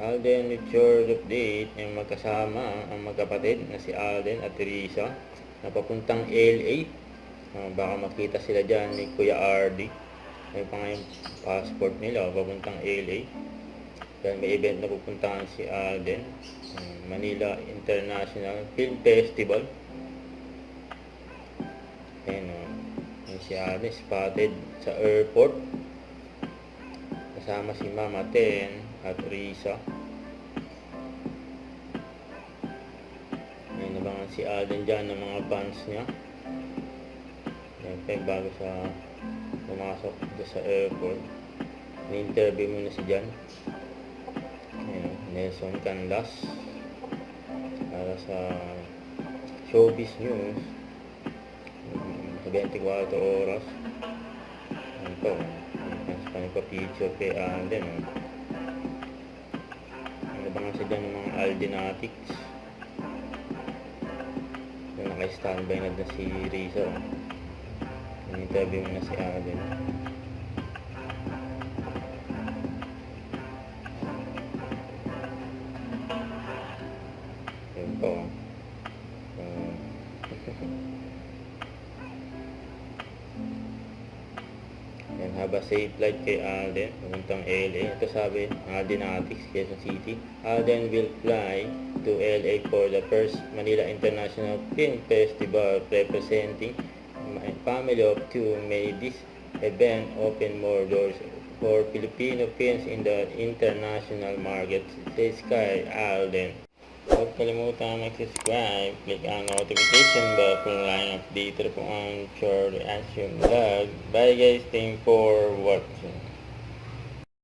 Alden with short update ay magkasama ang magkapatid na si Alden at Teresa na papuntang LA. Baka makita sila dyan ni Kuya RD. May pa nga yung passport nila papuntang LA. Dahil may event na pupuntahan si Alden, Manila International Film Festival. Ayan si Alden spotted sa airport kasama si Mama Ten at Risa. May nabangan si Alden dyan ng mga fans niya. Siyempre bago sa pumasok sa airport, ni-interview muna si Jan. Nelson Canlas para sa Showbiz News sa 24 oras. Ito pa nagpa-picture kay Alden. Ano ba nga siya dyan ng mga Aldenatics? Naka-standby na si Risa. Interview mo na si Alden. Yun po. Yan, have a safe flight kay Alden papuntang LA. Ito sabi Aldenatics, Quezon City. Alden will fly to LA for the first Manila International Film Festival representing my family of two. May this event open more doors for Filipino films in the international market, says Kay Alden. Huwag kalimutan mag-subscribe, click ang notification bell para lang update po ang short reaction vlog. Bye guys, thank you for watching.